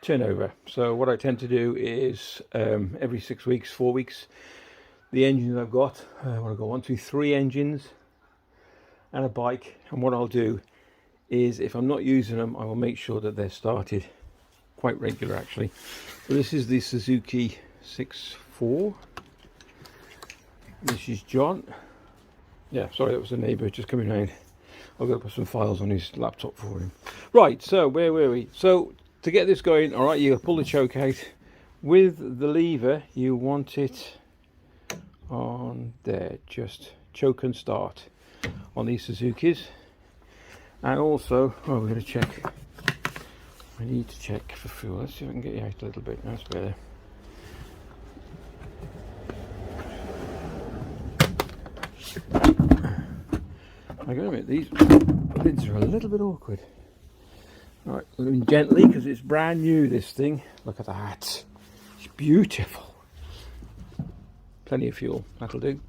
turnover. So what I tend to do is every 6 weeks, 4 weeks, the engines I've got, I've got 1, 2, 3 engines and a bike, and what I'll do is, if I'm not using them, I will make sure that they're started quite regular actually. So this is the Suzuki 6.4. This is John. Yeah, sorry, that was the neighbour just coming round. I've got to put some files on his laptop for him. Right, so where were we? So to get this going, all right, you pull the choke out. With the lever, you want it on there, just choke and start on these Suzukis. And also, oh, we're going to check. I need to check for fuel. Let's see if I can get you out a little bit. That's better. I gotta admit, these lids are a little bit awkward. Right, we're going gently because it's brand new, this thing. Look at that. It's beautiful. Plenty of fuel, that'll do.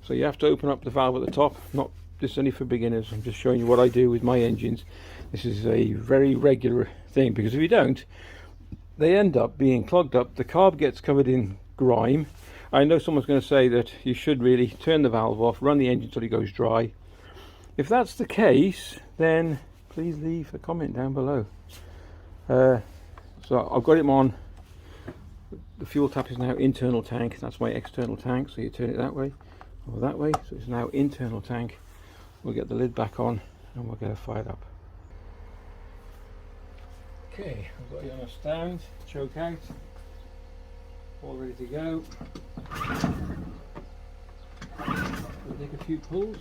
So you have to open up the valve at the top. Not this is only for beginners. I'm just showing you what I do with my engines. This is a very regular thing, because if you don't, they end up being clogged up. The carb gets covered in grime. I know someone's going to say that you should really turn the valve off, run the engine until it goes dry. If that's the case, then please leave a comment down below. So I've got it on. The fuel tap is now internal tank. That's my external tank. So you turn it that way or that way. So it's now internal tank. We'll get the lid back on and we'll get it fired up. Okay, I've got you on a stand. Choke out. All ready to go. We'll take a few pulls.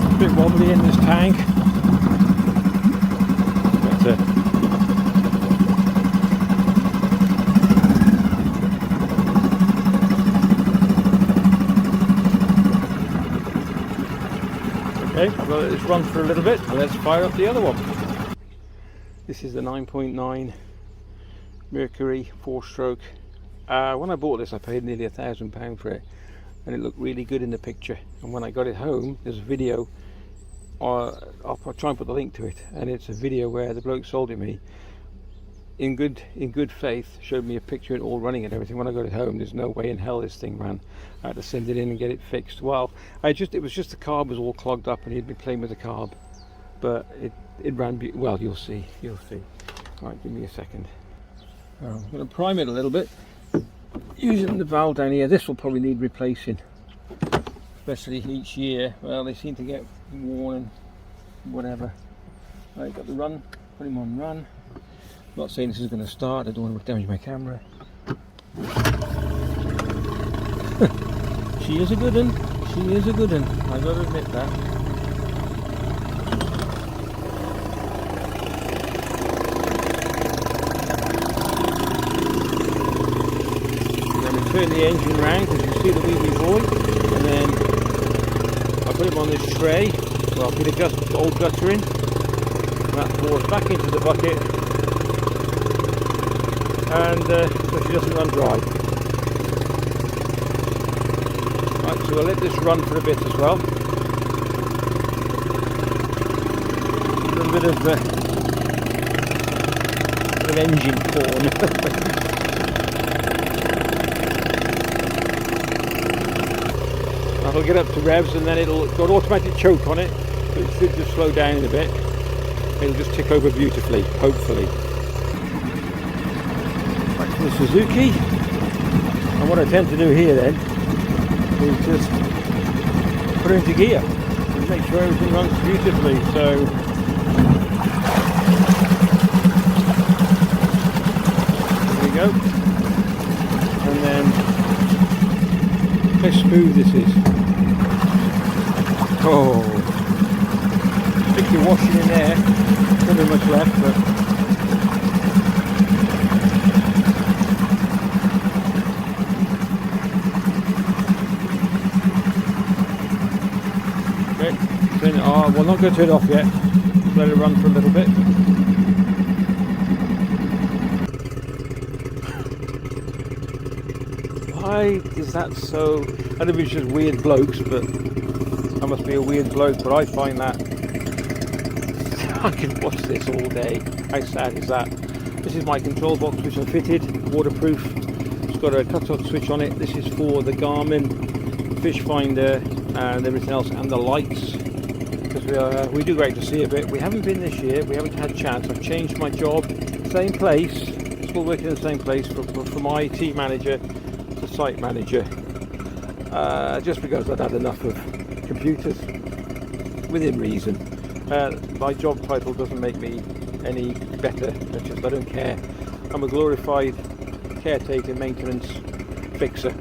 A bit wobbly in this tank. Okay, I've got to let this run for a little bit and let's fire up the other one. This is the 9.9 Mercury 4-stroke. When I bought this I paid nearly £1,000 for it, and it looked really good in the picture. And when I got it home, there's a video, I'll try and put the link to it, and it's a video where the bloke sold it me in good faith, showed me a picture and all running and everything. When I got it home, there's no way in hell this thing ran. I had to send it in and get it fixed. Well, it was just the carb was all clogged up, and he'd been playing with the carb, but it ran well. You'll see. Right, give me a second. I'm going to prime it a little bit using the valve down here. This will probably need replacing, especially each year. Well, they seem to get worn and whatever. Right, got the run. Put him on run. I'm not saying this is going to start. I don't want to damage my camera. She is a good one. She is a good one. I've got to admit that. Then we turn the engine round, because you see the wee boy, and then I put him on this tray. Well, I put a old gutter in. That pours back into the bucket, and so she doesn't run dry. Right, so we'll let this run for a bit as well. A little bit of engine porn. That'll get up to revs, and then it'll got automatic choke on it, so it should just slow down in a bit. It'll just tick over beautifully, hopefully. Back to the Suzuki, and what I tend to do here then is just put it into gear and make sure everything runs beautifully. So there we go, and then how smooth this is. Oh, stick your washing in there. Not very much left, but We'll not go turn it off yet. Let it run for a little bit. Why is that so? I don't know if it's just weird blokes, but I must be a weird bloke, but I find that I can watch this all day. How sad is that? This is my control box which I fitted, waterproof. It's got a cut-off switch on it. This is for the Garmin fish finder and everything else, and the lights, because we do great to see a bit. We haven't been this year, we haven't had a chance. I've changed my job, same place, still working in the same place, from IT manager to site manager, just because I'd had enough of computers, within reason. My job title doesn't make me any better, it's just I don't care. I'm a glorified caretaker, maintenance fixer.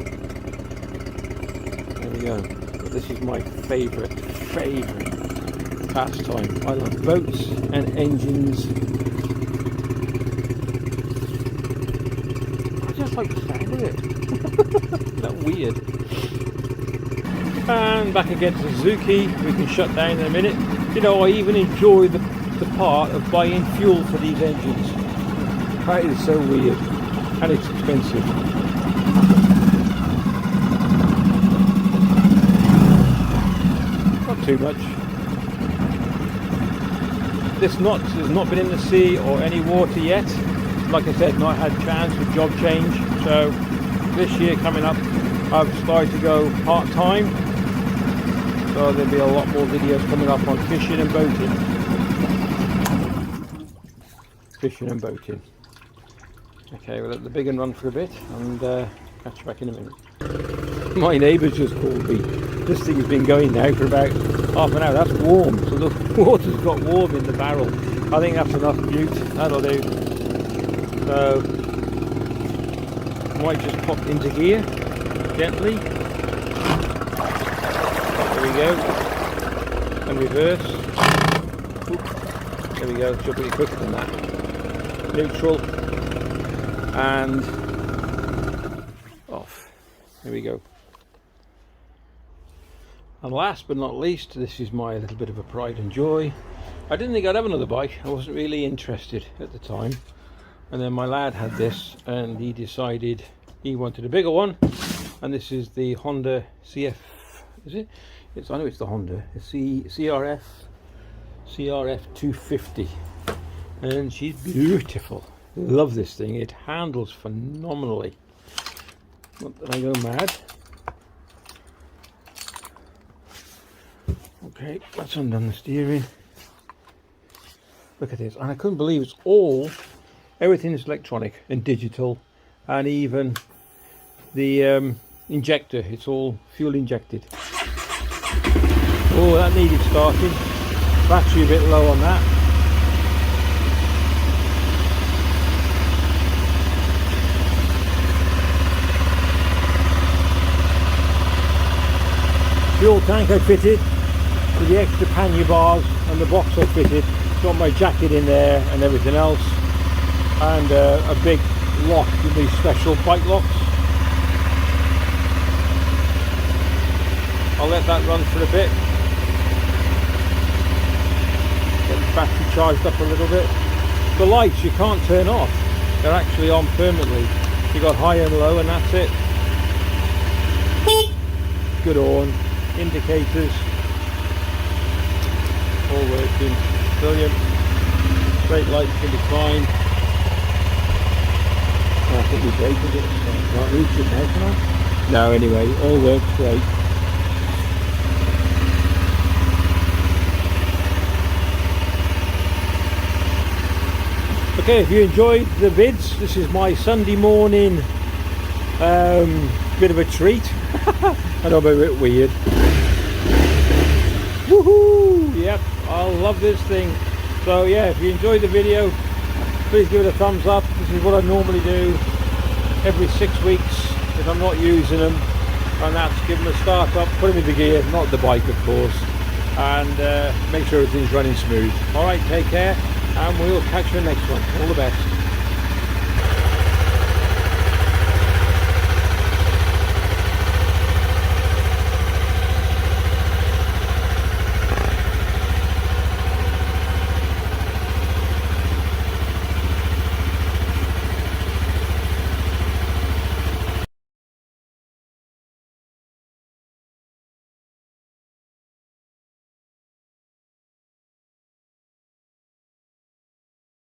There we go. This is my favourite pastime. I love boats and engines. I just like the sound of it. Isn't that weird? And back again to Suzuki. We can shut down in a minute. You know, I even enjoy the part of buying fuel for these engines. That is so weird, and it's expensive. Not too much. This knot has not been in the sea or any water yet. Like I said, not had chance with job change. So this year coming up, I've started to go part-time. So there'll be a lot more videos coming up on fishing and boating. Fishing and boating. Okay, we'll let the big one run for a bit and catch you back in a minute. My neighbours just called me. This thing has been going now for about half an hour. That's warm, so the water's got warm in the barrel. I think that's enough mute. That'll do. So might just pop into gear gently. There we go. And reverse. Oop. There we go. Should be quicker than that. Neutral and off. There we go. And last but not least, this is my little bit of a pride and joy. I didn't think I'd have another bike. I wasn't really interested at the time, and then my lad had this and he decided he wanted a bigger one, and this is the Honda CF, is it? I know it's the Honda, it's the CRF 250. And she's beautiful. Love this thing. It handles phenomenally. Not that I go mad. Okay, let's undone the steering. Look at this. And I couldn't believe everything is electronic and digital, and even the injector, it's all fuel injected. Oh, that needed starting. Battery a bit low on that. Fuel tank I fitted with the extra pannier bars, and the box I fitted. Got my jacket in there and everything else, and a big lock with these special bike locks. I'll let that run for a bit. Get the battery charged up a little bit. The lights you can't turn off. They're actually on permanently. You got high and low, and that's it. Good horn. Indicators all working, brilliant. Straight lights can be fine. I think we braketed it, so I can't reach it now, can I? No, anyway, all works great. Okay, if you enjoyed the vids, this is my Sunday morning bit of a treat. I know I'm a bit weird. Woohoo! Yep, I love this thing. So yeah, if you enjoyed the video, please give it a thumbs up. This is what I normally do every 6 weeks if I'm not using them, and that's give them a start up, put them into gear, not the bike of course, and make sure everything's running smooth. Alright, take care, and we'll catch you in the next one. All the best.